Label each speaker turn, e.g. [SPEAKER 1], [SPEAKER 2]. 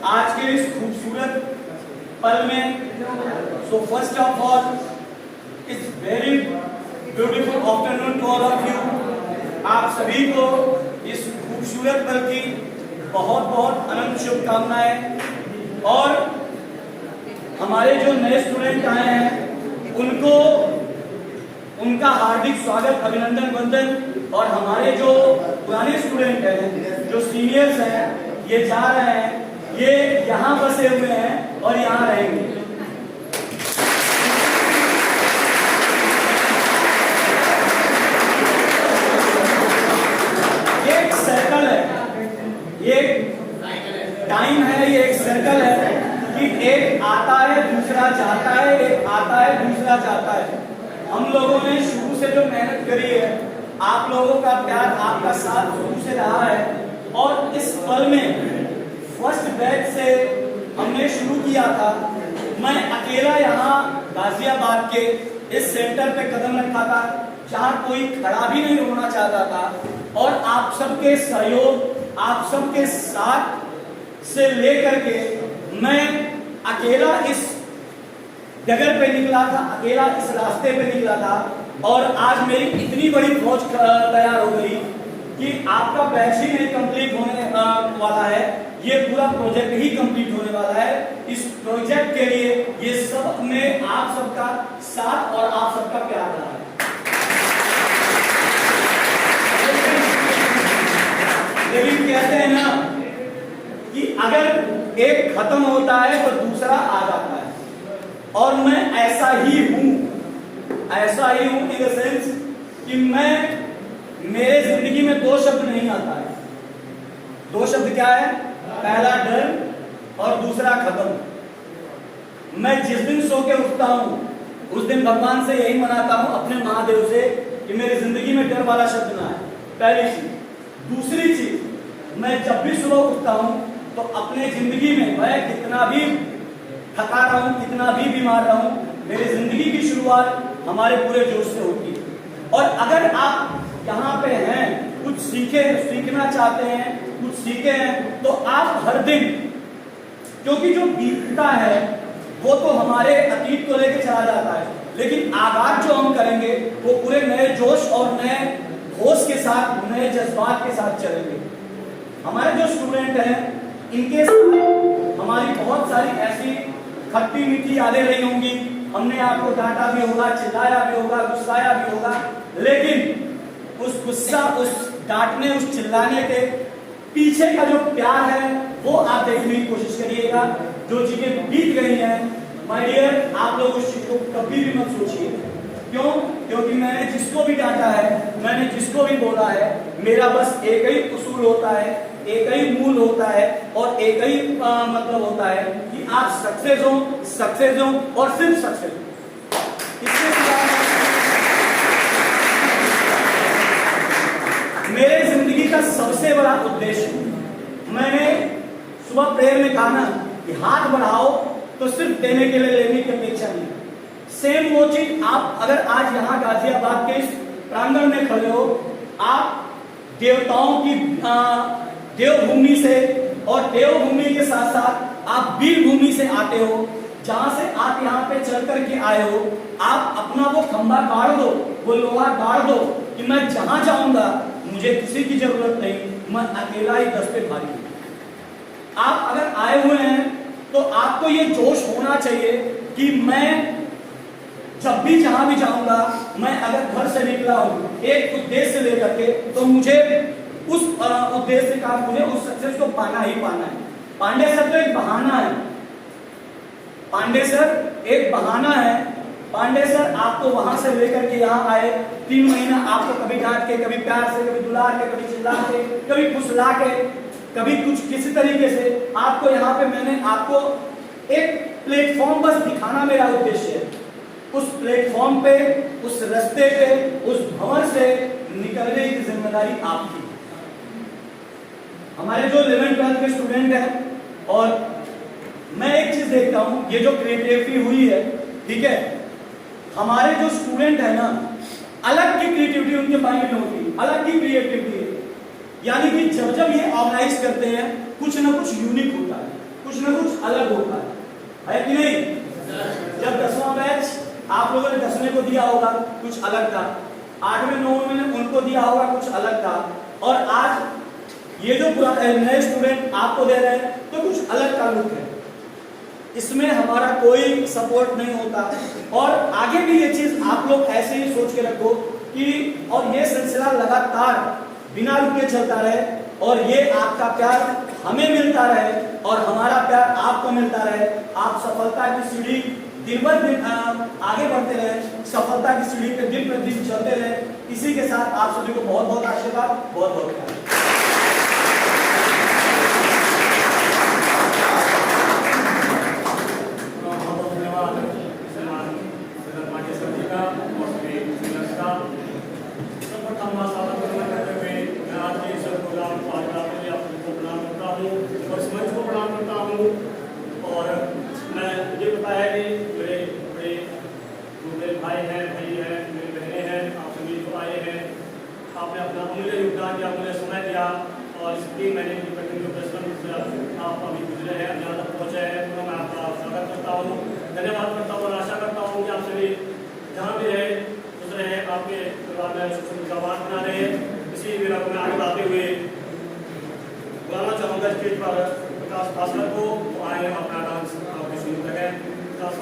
[SPEAKER 1] आज के इस खूबसूरत पल में। So first of all it's very beautiful afternoon to all of you. आप सभी को इस खूबसूरत पल की बहुत बहुत अनंत शुभकामनाएं। और हमारे जो नए स्टूडेंट आए हैं उनको उनका हार्दिक स्वागत, अभिनंदन, वंदन। और हमारे जो पुराने स्टूडेंट हैं, जो सीनियर्स हैं, ये जा रहे हैं, ये यहाँ बसे हुए हैं और यहाँ रहेंगे। ये एक सर्कल है, ये टाइम है, ये एक सर्कल है कि एक आता है दूसरा जाता है, एक आता है दूसरा जाता है। हम लोगों ने शुरू से जो मेहनत करी है, आप लोगों का प्यार, आपका साथ शुरू से रहा है। और इस पल में फर्स्ट बैच से हमने शुरू किया था। मैं अकेला यहाँ गाजियाबाद के इस सेंटर पे कदम रखा था जहाँ कोई खड़ा भी नहीं होना चाहता था। और आप सबके सहयोग, आप सबके साथ से लेकर के मैं अकेला इस डगर पे निकला था, अकेला इस रास्ते पे निकला था। और आज मेरी इतनी बड़ी फौज तैयार हो गई कि आपका बैच ही नहीं कंप्लीट होने वाला है, ये पूरा प्रोजेक्ट ही कंप्लीट होने वाला है। इस प्रोजेक्ट के लिए ये सब में आप सबका साथ और आप सबका प्यार रहा है। लेकिन कहते हैं ना कि अगर एक खत्म होता है तो दूसरा आ जाता है। और मैं ऐसा ही हूं इन द सेंस कि मेरे जिंदगी में दो शब्द नहीं आता है। दो शब्द क्या है? पहला डर और दूसरा खत्म। मैं जिस दिन सो के उठता हूं उस दिन भगवान से यही मनाता हूं, अपने महादेव से, कि मेरी जिंदगी में डर वाला शब्द ना है, पहली चीज। दूसरी चीज, मैं जब भी सुबह उठता हूं तो अपने जिंदगी में मैं कितना भी थका रहा हूं, कितना भी बीमार रहा हूं, मेरी जिंदगी की शुरुआत हमारे पूरे जोश से होती है। और अगर आप यहाँ पे हैं, कुछ सीखना चाहते हैं, कुछ सीखे हैं, तो आप हर दिन, क्योंकि जो बीतता है वो तो हमारे अतीत को लेकर चला जाता है, लेकिन आगाज जो हम करेंगे वो पूरे नए जोश और नए होश के साथ, नए जज्बात के साथ चलेंगे। हमारे जो स्टूडेंट हैं इनके साथ हमारी बहुत सारी ऐसी खट्टी मीठी यादें रही होंगी। हमने आपको डांटा भी होगा, चिल्लाया भी होगा, गुस्साया भी होगा, लेकिन उस गुस्सा, उस डांटने, उस चिल्लाने के पीछे का जो प्यार है वो आप देखने की कोशिश करिएगा। जो चीजें बीत गई हैं, माय डियर, आप लोग उस चीज को कभी भी मत सोचिए। क्यों? क्योंकि मैंने जिसको भी डांटा है, मैंने जिसको भी बोला है, मेरा बस एक ही उसूल होता है, एक ही मूल होता है और एक ही मतलब होता है कि आप सक्सेस हो और सिर्फ सक्सेस हो। इसके सिवा मेरे जिंदगी का सबसे बड़ा उद्देश्य, मैंने सुबह प्रेयर में कहा ना कि हाथ बढ़ाओ तो सिर्फ देने के लिए, लेने की अपेक्षा नहीं। सेम वो चीज आप अगर आज यहाँ गाजियाबाद के इस प्रांगण में खड़े हो, आप देवताओं की देवभूमि से और देवभूमि के साथ साथ आप वीर भूमि से आते हो, जहां से आप यहाँ पे चल करके आए हो। आप अपना वो खंभा गाड़ दो, वो लोहा गाड़ दो कि मैं जहां जाऊंगा मुझे किसी की जरूरत नहीं, मैं अकेला ही दस पे भारी हूं। आप अगर आए हुए हैं तो आपको ये जोश होना चाहिए कि मैं जब भी जहां भी जाऊंगा, मैं अगर घर से निकला हूं एक उद्देश्य लेकर के, तो मुझे उस उद्देश्य का, मुझे उस सक्सेस को पाना ही पाना है। पांडे सर तो एक बहाना है, पांडे सर एक बहाना है। पांडे सर आपको वहां से लेकर के यहाँ आए, 3 महीना आपको कभी डांट के, कभी प्यार से, कभी दुलार के, कभी चिल्ला के, कभी फुसला के, कभी कुछ किसी तरीके से आपको यहाँ पे, मैंने आपको एक प्लेटफॉर्म बस दिखाना मेरा उद्देश्य है। उस प्लेटफॉर्म पे, उस रास्ते पे, उस भंवर से निकलने की जिम्मेदारी आपकी। हमारे जो 11th-12th के स्टूडेंट हैं, और मैं एक चीज देखता हूं, ये जो क्रिएटिविटी हुई है, ठीक है, हमारे जो स्टूडेंट है ना, अलग की क्रिएटिविटी उनके माइंड में होती है, अलग की क्रिएटिविटी है। यानी कि जब जब ये ऑर्गेनाइज करते हैं कुछ ना कुछ यूनिक होता है, कुछ ना कुछ अलग होता है कि नहीं? जब 10वां बैच आप लोगों ने 10वें को दिया होगा, कुछ अलग था। 8वें 9वें ने उनको दिया होगा, कुछ अलग था। और आज ये जो नए स्टूडेंट आपको दे रहे हैं तो कुछ अलग का लुक है। इसमें हमारा कोई सपोर्ट नहीं होता। और आगे भी ये चीज आप लोग ऐसे ही सोच के रखो कि और ये सिलसिला लगातार बिना रुके चलता रहे, और ये आपका प्यार हमें मिलता रहे और हमारा प्यार आपको मिलता रहे। आप सफलता की सीढ़ी दिन ब दिन आगे बढ़ते रहे, सफलता की सीढ़ी पे दिन प्रतिदिन चलते रहे। इसी के साथ आप सभी को बहुत बहुत आशीर्वाद, बहुत बहुत प्यार।
[SPEAKER 2] और मैं मुझे पता है कि मेरे भाई हैं, मेरी बहनें हैं, आप सभी जो आए हैं, आपने अपना अमूल्य योगदान दिया, मुझे समय दिया, और इस 3 महीने की कठिन परिश्रम आप अभी गुजरे हैं, जहाँ तक पहुँचे हैं, तो मैं आपका स्वागत करता हूँ, धन्यवाद करता हूँ और आशा करता हूँ कि आप सभी जहाँ भी रहे खुश रहे, आपके परिवार में सुख शांति बना रहे। इसी मेरा मैं आगे बढ़ाते हुए बुलाना चाहूँगा स्टेज पर प्रकाश भास्कर को, आए अपना डांस आपके शुरू करें। प्रकाश